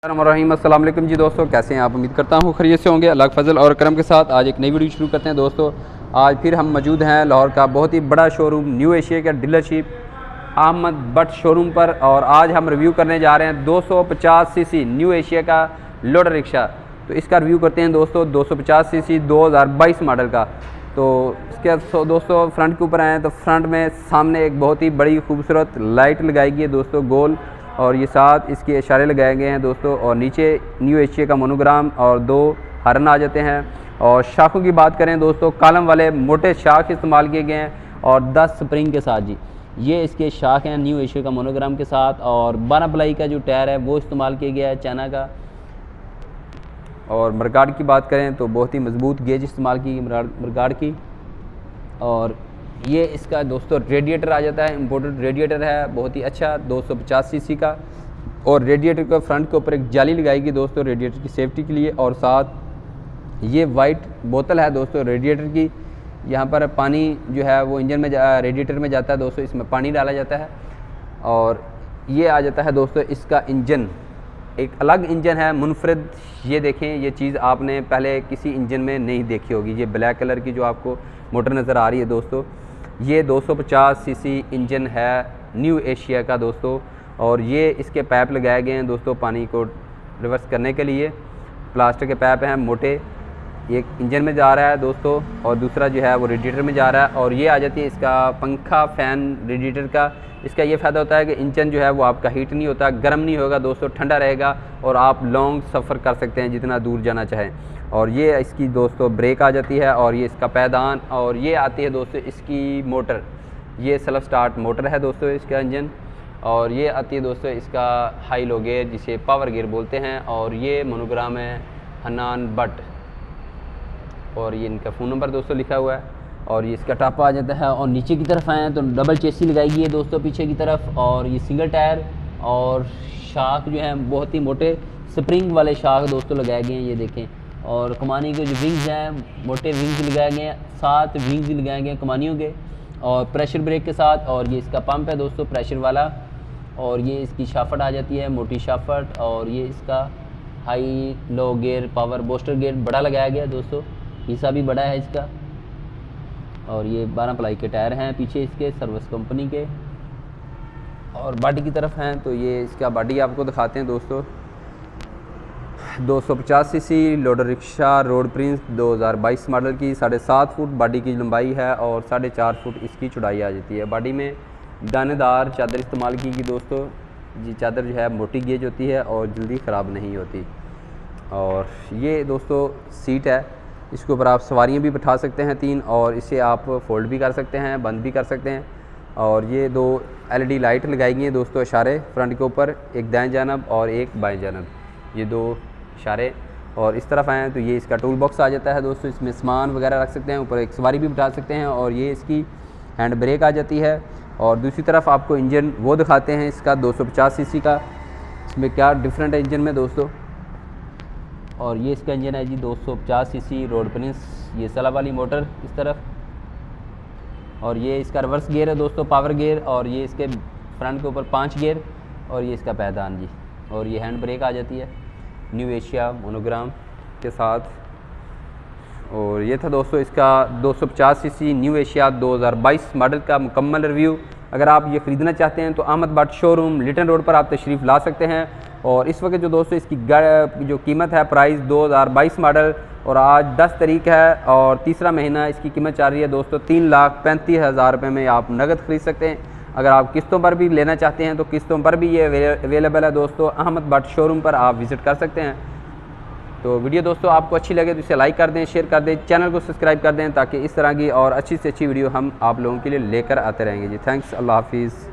अस्सलाम वालेकुम जी दोस्तों, कैसे हैं आप? उम्मीद करता हूँ खैरियत से होंगे। अल्लाह के फजल और करम के साथ आज एक नई वीडियो शुरू करते हैं दोस्तों। आज फिर हम मौजूद हैं लाहौर का बहुत ही बड़ा शोरूम न्यू एशिया का डीलरशिप अहमद बट शोरूम पर, और आज हम रिव्यू करने जा रहे हैं 250 सीसी न्यू एशिया का लोडर रिक्शा। तो इसका रिव्यू करते हैं दोस्तों। 250 सीसी 2022 मॉडल का। तो इसके दोस्तों फ्रंट के ऊपर आए हैं तो फ्रंट में सामने एक बहुत ही बड़ी खूबसूरत लाइट लगाई गई है दोस्तों, गोल, और ये साथ इसके इशारे लगाए गए हैं दोस्तों। और नीचे न्यू एशिया का मोनोग्राम और 2 हरन आ जाते हैं। और शाखों की बात करें दोस्तों, कॉलम वाले मोटे शाख इस्तेमाल किए गए हैं और 10 स्प्रिंग के साथ जी। ये इसके शाख हैं न्यू एशिया का मोनोग्राम के साथ। और 12 प्लाई का जो टायर है वो इस्तेमाल किया गया है चाइना का। और मरगार्ड की बात करें तो बहुत ही मजबूत गेज इस्तेमाल की मरगार्ड की। और ये इसका दोस्तों रेडिएटर आ जाता है, इम्पोर्टेड रेडिएटर है, बहुत ही अच्छा 250 सीसी का। और रेडिएटर के फ्रंट के ऊपर एक जाली लगाएगी दोस्तों रेडिएटर की सेफ्टी के लिए। और साथ ये वाइट बोतल है दोस्तों रेडिएटर की। यहाँ पर पानी जो है वो इंजन में रेडिएटर में जाता है दोस्तों, इसमें पानी डाला जाता है। और ये आ जाता है दोस्तों इसका इंजन, एक अलग इंजन है मुनफरद। ये देखें, ये चीज़ आपने पहले किसी इंजन में नहीं देखी होगी। ये ब्लैक कलर की जो आपको मोटर नज़र आ रही है दोस्तों, ये 250 सीसी इंजन है न्यू एशिया का दोस्तों। और ये इसके पाइप लगाए गए हैं दोस्तों पानी को रिवर्स करने के लिए। प्लास्टिक के पाइप हैं मोटे, एक इंजन में जा रहा है दोस्तों और दूसरा जो है वो रेडिएटर में जा रहा है। और ये आ जाती है इसका पंखा फ़ैन रेडिएटर का। इसका ये फ़ायदा होता है कि इंजन जो है वो आपका हीट नहीं होता, गर्म नहीं होगा दोस्तों, ठंडा रहेगा और आप लॉन्ग सफ़र कर सकते हैं जितना दूर जाना चाहें। और ये इसकी दोस्तों ब्रेक आ जाती है और ये इसका पैदान। और ये आती है दोस्तों इसकी मोटर, ये सेल्फ स्टार्ट मोटर है दोस्तों इसका इंजन। और ये आती है दोस्तों इसका हाई लो गियर जिसे पावर गियर बोलते हैं। और ये मोनोग्राम है हनान बट, और ये इनका फ़ोन नंबर दोस्तों लिखा हुआ है। और ये इसका टापा आ जाता है। और नीचे की तरफ आए तो डबल चेसी लगाई गई है दोस्तों पीछे की तरफ। और ये सिंगल टायर और शाख जो है बहुत ही मोटे स्प्रिंग वाले शाख दोस्तों लगाए गए हैं, ये देखें। और कमानी के जो विंग्स हैं मोटे विंग्स लगाए गए हैं, 7 विंग्स लगाए गए हैं कमानियों के, और प्रेशर ब्रेक के साथ। और ये इसका पंप है दोस्तों प्रेशर वाला। और ये इसकी शाफट आ जाती है मोटी शाफट। और ये इसका high low gear power booster gear बड़ा लगाया गया दोस्तों, हिस्सा भी बड़ा है इसका। और ये 12 प्लाई के टायर हैं पीछे इसके सर्विस कंपनी के। और बॉडी की तरफ हैं तो ये इसका बॉडी आपको दिखाते हैं दोस्तों। 250 CC loader rickshaw road Prince 2022 model की 7.5 फुट बॉडी की लंबाई है और 4.5 फुट इसकी चौड़ाई आ जाती है। बॉडी में दानेदार चादर इस्तेमाल की गई दोस्तों। ये चादर जो है मोटी गेज होती है और जल्दी ख़राब नहीं होती। और ये दोस्तों सीट है, इसके ऊपर आप सवारियाँ भी बिठा सकते हैं 3, और इसे आप फोल्ड भी कर सकते हैं, बंद भी कर सकते हैं। और ये 2 LED लाइट लगाई गई हैं दोस्तों इशारे फ्रंट के ऊपर, एक दाएं जानब और एक बाएं जानब, ये 2 इशारे। और इस तरफ आएँ तो ये इसका टूल बॉक्स आ जाता है दोस्तों, इसमें सामान वगैरह रख सकते हैं, ऊपर एक सवारी भी बिठा सकते हैं। और ये इसकी हैंड ब्रेक आ जाती है। और दूसरी तरफ आपको इंजन वो दिखाते हैं इसका 250 सीसी का, इसमें क्या डिफरेंट है इंजन में दोस्तों। और ये इसका इंजन है जी 250 सीसी रोड प्रिंस, ये सला वाली मोटर इस तरफ। और ये इसका रिवर्स गियर है दोस्तों पावर गियर। और ये इसके फ्रंट के ऊपर 5 गियर। और ये इसका पैदान जी। और ये हैंड ब्रेक आ जाती है न्यू एशिया मोनोग्राम के साथ। और ये था दोस्तों इसका 250 सीसी न्यू एशिया 2022 मॉडल का मुकम्मल रिव्यू। अगर आप ये ख़रीदना चाहते हैं तो Ahmad Butt showroom Lytton road पर आप तशरीफ़ ला सकते हैं। और इस वक्त जो दोस्तों इसकी जो कीमत है प्राइस 2022 मॉडल, और आज 10 तारीख है और तीसरा महीना, इसकी कीमत चल रही है दोस्तों 3,35,000 रुपये में आप नगद ख़रीद सकते हैं। अगर आप किस्तों पर भी लेना चाहते हैं तो किस्तों पर भी ये अवेलेबल है दोस्तों। अहमद बट शोरूम पर आप विज़िट कर सकते हैं। तो वीडियो दोस्तों आपको अच्छी लगे तो इसे लाइक कर दें, शेयर कर दें, चैनल को सब्सक्राइब कर दें, ताकि इस तरह की और अच्छी से अच्छी वीडियो हम आप लोगों के लिए लेकर आते रहेंगे जी। थैंक्स, अल्लाह हाफिज़।